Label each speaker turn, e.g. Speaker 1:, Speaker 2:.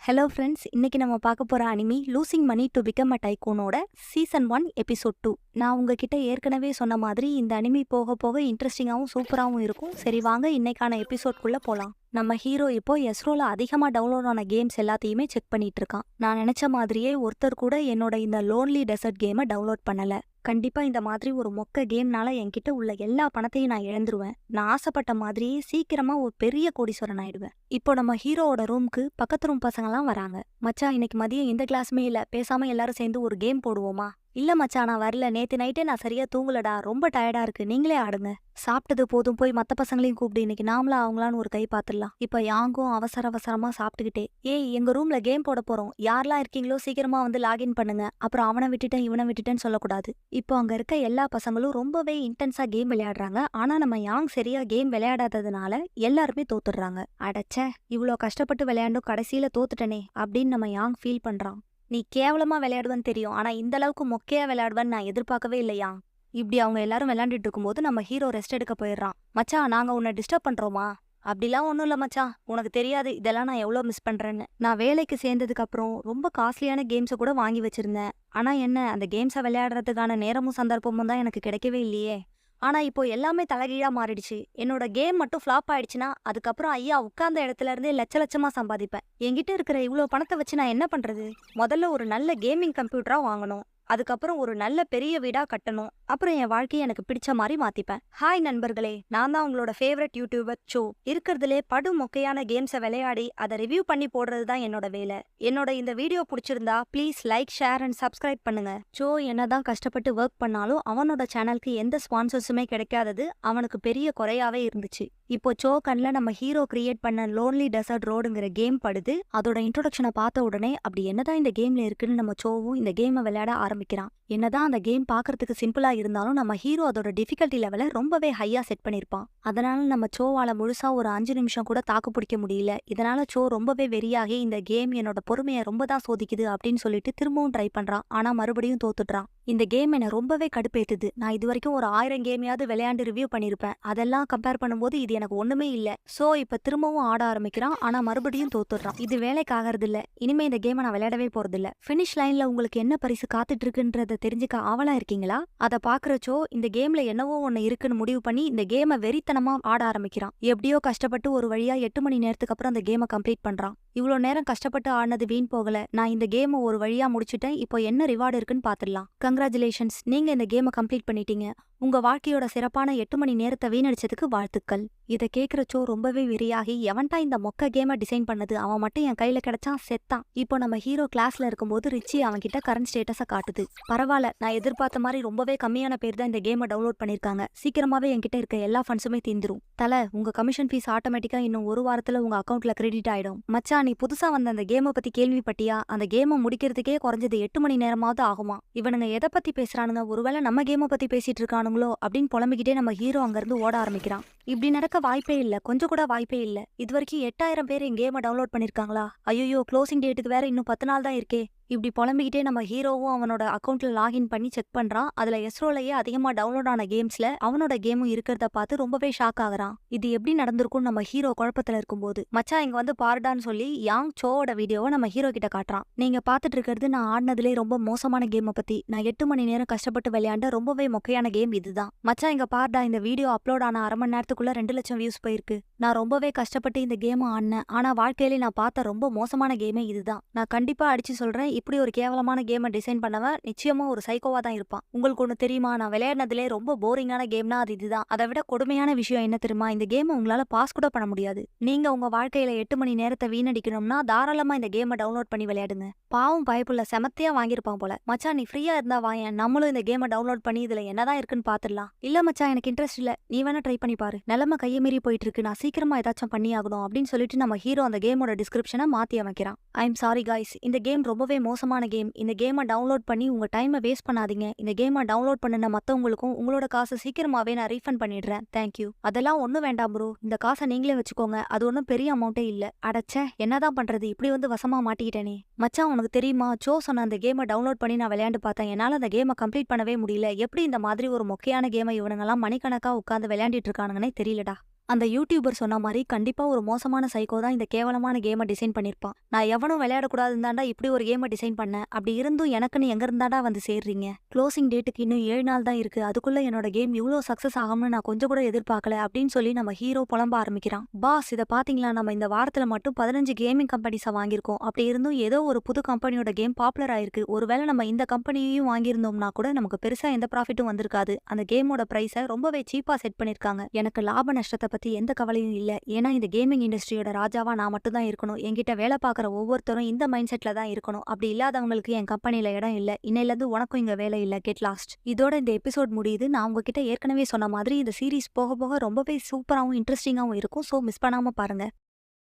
Speaker 1: Hello friends, இன்னைக்கு நம்ம பார்க்க போற anime losing money to become a டைக்கூனோட சீசன் 1 எபிசோட் 2. நான் உங்ககிட்ட ஏற்கனவே சொன்ன மாதிரி இந்த அனிமி போக போக இன்ட்ரெஸ்டிங்காகவும் சூப்பராகவும் இருக்கும். சரி வாங்க இன்னைக்கான எபிசோட்குள்ள போலாம். நம்ம ஹீரோ இப்போ எஸ்ரோல அதிகமாக டவுன்லோட் ஆன கேம்ஸ் எல்லாத்தையுமே செக் பண்ணிட்டு இருக்கான். நான் நினைச்ச மாதிரியே ஒருத்தர் கூட என்னோட இந்த லோன்லி டெசர்ட் கேமை டவுன்லோட் பண்ணல. கண்டிப்பா இந்த மாதிரி ஒரு மொக்க கேம்னால என்கிட்ட உள்ள எல்லா பணத்தையும் நான் இழந்துருவேன். நான் ஆசைப்பட்ட மாதிரியே சீக்கிரமா ஒரு பெரிய கோடீஸ்வரன் ஆயிடுவேன். இப்போ நம்ம ஹீரோவோட ரூம்க்கு பக்கத்து ரூம் பசங்கலாம் வராங்க. மச்சான், இன்னைக்கு மதியம் எந்த கிளாஸுமே இல்ல, பேசாம எல்லாரும் சேர்ந்து ஒரு கேம் போடுவோமா? இல்ல மச்சான், நான் வரல, நேத்து நைட்டே நான் சரியா தூங்கலடா, ரொம்ப டயர்டா இருக்கு, நீங்களே ஆடுங்க. சாப்பிட்டது போதும், போய் மத்த பசங்களையும் கூப்பிடு, இன்னைக்கு நாமளா அவங்களான்னு ஒரு கை பாத்துடலாம். இப்ப யாங்கும் அவசரமா சாப்பிட்டுக்கிட்டே, ஏய் எங்க ரூம்ல கேம் போட போறோம், யாரெல்லாம் இருக்கீங்களோ சீக்கிரமா வந்து லாகின் பண்ணுங்க, அப்புறம் அவனை விட்டுட்டேன் இவனை விட்டுட்டேன்னு சொல்லக்கூடாது. இப்போ அங்க இருக்க எல்லா பசங்களும் ரொம்பவே இன்டென்ஸா கேம் விளையாடுறாங்க. ஆனா நம்ம யாங் சரியா கேம் விளையாடாததுனால எல்லாருமே தோத்துடுறாங்க. அடச்சே, இவ்ளோ கஷ்டப்பட்டு விளையாண்டும் கடைசியில தோத்துட்டனே அப்படின்னு நம்ம யாங் ஃபீல் பண்றான். நீ கேவலமா விளையாடுவன்னு தெரியும், ஆனா இந்த அளவுக்கு மொக்கையா விளையாடுவன்னு நான் எதிர்பார்க்கவே இல்லையா. இப்படி அவங்க எல்லாரும் விளையாண்டுட்டு இருக்கும்போது நம்ம ஹீரோ ரெஸ்ட் எடுக்க போயிடுறான். மச்சான், நாங்க உன்னை டிஸ்டர்ப் பண்றோமா? அப்படிலாம் ஒன்றும் இல்லை மச்சான், உனக்கு தெரியாது இதெல்லாம் நான் எவ்வளோ மிஸ் பண்றேன்னு. நான் வேலைக்கு சேர்ந்ததுக்கு அப்புறம் ரொம்ப காஸ்ட்லியான கேம்ஸை கூட வாங்கி வச்சிருந்தேன். ஆனா என்ன, அந்த கேம்ஸை விளையாடுறதுக்கான நேரமும் சந்தர்ப்பமும் தான் எனக்கு கிடைக்கவே இல்லையே. ஆனா இப்போ எல்லாமே தலைகீழா மாறிடுச்சு. என்னோட கேம் மட்டும் ஃப்ளாப் ஆயிடுச்சுன்னா அதுக்கப்புறம் ஐயா உட்கார்ந்த இடத்துல இருந்தே லட்சமா சம்பாதிப்பேன். என்கிட்ட இருக்கிற இவ்வளோ பணத்தை வச்சு நான் என்ன பண்றது? முதல்ல ஒரு நல்ல கேமிங் கம்ப்யூட்டரா வாங்கணும், அதுக்கப்புறம் ஒரு நல்ல பெரிய வீடா கட்டணும், அப்புறம் என் வாழ்க்கையை எனக்கு பிடிச்ச மாதிரி மாத்திப்பேன். ஹாய் நண்பர்களே, நான் தான் உங்களோட ஃபேவரட் யூடியூபர் சோ. இருக்கிறதுலே படு மொக்கையான கேம்ஸை விளையாடி அதை ரிவ்யூ பண்ணி போடுறது தான் என்னோட வேலை. என்னோட இந்த வீடியோ பிடிச்சிருந்தா please like, share and subscribe பண்ணுங்க. சோ என்னதான் கஷ்டப்பட்டு ஒர்க் பண்ணாலும் அவனோட சேனலுக்கு எந்த ஸ்பான்சர்ஸுமே கிடைக்காதது அவனுக்கு பெரிய குறையாவே இருந்துச்சு. இப்போ சோ கண்ணில் நம்ம ஹீரோ கிரியேட் பண்ண லோன்லி டெசர்ட் ரோடுங்கிற கேம் படுது. அதோட இன்ட்ரோடக்ஷனை பார்த்த உடனே அப்படி என்னதான் இந்த கேம்ல இருக்குன்னு நம்ம சோவும் இந்த கேமை விளையாட ஆரம்பிக்கிறான். என்னதான் அந்த கேம் பார்க்கறதுக்கு சிம்பிளா இருந்தாலும் நம்ம ஹீரோ அதோட டிஃபிகல்ட்டி லெவலை ரொம்பவே ஹையா செட் பண்ணிருப்பான். அதனால நம்ம சோவால முழுசா ஒரு 5 நிமிஷம் கூட தாக்கு பிடிக்க முடியல. இதனால சோ ரொம்பவே வெறியாகி இந்த கேம் என்னோட பொறுமையை ரொம்ப தான் சோதிக்குது அப்படின்னு சொல்லிட்டு திரும்பவும் ட்ரை பண்றான். ஆனா மறுபடியும் தோத்துடுறான். இந்த கேம் என்ன ரொம்பவே கடுப்பேத்துது. நான் இது வரைக்கும் ஒரு 1000 கேமையாவது விளையாண்டு ரிவ்யூ பண்ணிருப்பேன். அதெல்லாம் கம்பேர் பண்ணும்போது இது எனக்கு ஒண்ணுமே இல்ல. சோ இப்ப திரும்பவும் ஆட ஆரம்பிக்கிறான். ஆனா மறுபடியும் தோத்துடுறான். இது வேலைக்கு ஆகிறது இல்ல. இனிமே இந்த கேமை நான் விளையாடவே போறது இல்ல. பினிஷ் லைன்ல உங்களுக்கு என்ன பரிசு காத்துட்டு இருக்குன்றத தெரிஞ்சுக்க ஆவலா இருக்கீங்களா? அதை பாக்குறச்சோ இந்த கேம்ல என்னவோ ஒண்ணு இருக்குன்னு முடிவு பண்ணி இந்த கேமை வெறித்தனமா ஆட ஆரம்பிக்கிறான். எப்படியோ கஷ்டப்பட்டு ஒரு வழியா 8 மணி நேரத்துக்கு அப்புறம் அந்த கேமை கம்ப்ளீட் பண்றான். இவ்வளோ நேரம் கஷ்டப்பட்டு ஆடினது வீண் போகல. நான் இந்த கேமை ஒரு வழியா முடிச்சுட்டேன். இப்போ என்ன ரிவார்டு இருக்குன்னு பாத்துடலாம். கங்க்ராச்சுலேஷன்ஸ், நீங்க இந்த கேமை கம்ப்ளீட் பண்ணிட்டீங்க. உங்க வாழ்க்கையோட சிறப்பான 8 மணி நேரத்தை வீணடிச்சதுக்கு வாழ்த்துக்கள். இதை கேட்கறச்சோ ரொம்பவே வெறியாகி, எவன்டா இந்த மொக்க கேமை டிசைன் பண்ணது, அவன் மட்டும் என் கையில கிடைச்சான், செத்தான். இப்போ நம்ம ஹீரோ கிளாஸ்ல இருக்கும்போது ரிச்சி அவன் கிட்ட கரண்ட் ஸ்டேட்டஸை காட்டுது. பரவாயில்ல, நான் எதிர்பார்த்த மாதிரி ரொம்பவே கம்மியான பேர் தான் இந்த கேமை டவுன்லோட் பண்ணிருக்காங்க. சீக்கிரமாவே என்கிட்ட இருக்க எல்லா ஃபண்ட்ஸுமே தீந்துரும். தல, உங்க கமிஷன் ஃபீஸ் ஆட்டோமேட்டிக்கா இன்னும் ஒரு வாரத்துல உங்க அக்கௌண்ட்ல கிரெடிட் ஆயிடும். மச்சான், நீ புதுசா வந்த அந்த கேமை பத்தி கேள்விப்பட்டியா? அந்த கேமை முடிக்கிறதுக்கே குறைஞ்சது 8 மணி நேரமாவது ஆகுமா? இவனுங்க எதை பத்தி பேசுறானுங்க, ஒருவேளை நம்ம கேமை பத்தி பேசிட்டு இருக்கானுங்களோ அப்படின்னு புலம்பிக்கிட்டே நம்ம ஹீரோ அங்கிருந்து ஓட ஆரம்பிக்கிறான். இப்படி நடக்க வாய்ப்பே இல்ல, கொஞ்சம் கூட வாய்ப்பே இல்ல. இது வரைக்கும் 8000 பேர் என் கேமை டவுன்லோட் பண்ணிருக்காங்களா? ஐயோ, க்ளோசிங் டேட்டுக்கு வேற இன்னும் 10 நாள் தான் இருக்கே. இப்படி புலம்பிக்கிட்டே நம்ம ஹீரோவும் அவனோட அக்கௌண்ட்ல லாகின் பண்ணி செக் பண்றான். அதுல எஸ்ரோலயே அதிகமா டவுன்லோட் ஆன கேம்ஸ்ல அவனோட கேமும் இருக்கிறத பார்த்து ரொம்பவே ஷாக் ஆகுறான். இது எப்படி நடந்திருக்கும் நம்ம ஹீரோ குழப்பத்துல இருக்கும்போது, மச்சான் இங்க வந்து பாருடான்னு சொல்லி யாங் சோவோட வீடியோவை நம்ம ஹீரோ கிட்ட காட்டுறான். நீங்க பாத்துட்டு இருக்கிறது நான் ஆடினதுலே ரொம்ப மோசமான கேமை பத்தி. நான் 8 மணி நேரம் கஷ்டப்பட்டு விளையாண்ட ரொம்பவே மொக்கையான கேம் இதுதான். மச்சான் இங்க பாருடா, இந்த வீடியோ அப்லோட் ஆன அரை மணி நேரத்துக்குள்ள 2 லட்சம் வியூஸ் போயிருக்கு. நான் ரொம்பவே கஷ்டப்பட்டு இந்த கேமை ஆடினேன். ஆனா வாழ்க்கையிலே நான் பார்த்த ரொம்ப மோசமான கேமே இதுதான். நான் கண்டிப்பா அடிச்சு சொல்றேன், இப்படி ஒரு கேவலமான கேமை டிசைன் பண்ணவன் நிச்சயமா ஒரு சைக்கோவா தான் இருப்பான். உங்களுக்கு ஒண்ணு தெரியுமா, நான் விளையாடினதுலே ரொம்ப போரிங்கான கேம்னா அது இதுதான். அதை விட கொடுமையான விஷயம் என்ன தெரியுமா, இந்த கேமை உங்களால பாஸ் கூட பண்ண முடியாது. நீங்க உங்க வாழ்க்கையில 8 மணி நேரத்தை வீணடிக்கணும்னா தாராளமா இந்த கேமை டவுன்லோட் பண்ணி விளையாடுங்க. பாவம் பயப்புள்ள செமத்தியா வாங்கியிருப்பான் போல. மச்சான் நீ ஃப்ரீயா இருந்தா வாயேன், நம்மளும் இந்த கேமை டவுன்லோட் பண்ணி இதுல என்னதான் இருக்குன்னு பாத்துடலாம். இல்ல மச்சான், எனக்கு இன்ட்ரெஸ்ட் இல்ல, நீ வேணா ட்ரை பண்ணி பாரு, நிலைமை கையை மீறி போயிட்டு இருக்கு, நான் சீக்கிரமா ஏதாச்சும் பண்ணி ஆகணும் அப்படின்னு சொல்லிட்டு நம்ம ஹீரோ அந்த கேமோட டிஸ்கிரிப்ஷனை மாத்தி அமைக்கிறான். ஐ எம் சாரி காய்ஸ், இந்த கேம் ரொம்பவே மோசமான கேம். இந்த கேமை டவுன்லோட் பண்ணி உங்க டைமை வேஸ்ட் பண்ணாதீங்க. இந்த கேமை டவுன்லோட் பண்ணின மத்தவங்களுக்கும் உங்களோட காசை சீக்கிரமாவே நான் ரீஃபண்ட் பண்ணிடுறேன், தேங்க்யூ. அதெல்லாம் ஒன்றும் வேண்டாம் ப்ரோ, இந்த காசை நீங்களே வச்சுக்கோங்க, அது ஒன்றும் பெரிய அமௌண்ட்டே இல்ல. அடச்சே, என்னதான் பண்றது, இப்படி வந்து வசமா மாட்டிக்கிட்டேனே. மச்சான் உனக்கு தெரியுமா, சோ சொன்ன அந்த கேமை டவுன்லோட் பண்ணி நான் விளையாண்டு பார்த்தேன். என்னால அந்த கேமை கம்ப்ளீட் பண்ணவே முடியல. எப்படி இந்த மாதிரி ஒரு மொக்கையான கேமை இவனுங்கெல்லாம் மணிக்கணக்கா உட்காந்து விளையாண்டிட்டு இருக்கானுங்கன்னே தெரியலடா. அந்த யூடியூபர் சொன்ன மாதிரி கண்டிப்பா ஒரு மோசமான சைக்கோ தான் இந்த கேவலமான கேமை டிசைன் பண்ணிருப்பான். நான் எவனும் விளையாடக்கூடாதுன்னு தாண்டா இப்படி ஒரு கேமை டிசைன் பண்ணேன். அப்படி இருந்தும் எனக்குன்னு எங்க இருந்தாடா வந்து சேர்றீங்க? க்ளோசிங் டேட்டுக்கு இன்னும் 7 நாள் தான் இருக்கு. அதுக்குள்ள என்னோட கேம் இவ்வளோ சக்சஸ் ஆகும்னு நான் கொஞ்சம் கூட எதிர்பார்க்கல அப்படின்னு சொல்லி நம்ம ஹீரோ புலம்ப ஆரம்பிக்கிறான். பாஸ் இதை பாத்தீங்களா, நம்ம இந்த வாரத்துல மட்டும் 15 கேமிங் கம்பெனிஸை வாங்கியிருக்கோம். அப்படி இருந்தும் ஏதோ ஒரு புது கம்பெனியோட கேம் பாப்புலர் ஆயிருக்கு. ஒருவேளை நம்ம இந்த கம்பெனியையும் வாங்கியிருந்தோம்னா கூட நமக்கு பெருசா எந்த ப்ராஃபிட்டும் வந்திருக்காது. அந்த கேமோட பிரைஸை ரொம்பவே சீப்பா செட் பண்ணிருக்காங்க. எனக்கு லாப நஷ்டத்தை பத்தி எந்த கவலையும் இல்ல. ஏன்னா இந்த கேமிங் இண்டஸ்ட்ரியோட ராஜாவா நான் மட்டும் தான் இருக்கணும். என்கிட்ட வேலை பார்க்குற ஒவ்வொருத்தரும் இந்த மைண்ட் செட்ல தான் இருக்கணும். அப்படி இல்லாதவங்களுக்கு என் கம்பெனில இடம் இல்ல. இன்னையில இருந்து உனக்கும் இங்க வேலை இல்ல. Get lost. இதோட இந்த எபிசோட் முடியுது. நான் உங்ககிட்ட ஏற்கனவே சொன்ன மாதிரி இந்த சீரிஸ் போக போக ரொம்பவே சூப்பராகவும் இன்ட்ரெஸ்டிங்காகவும் இருக்கும். ஸோ மிஸ் பண்ணாம பாருங்க.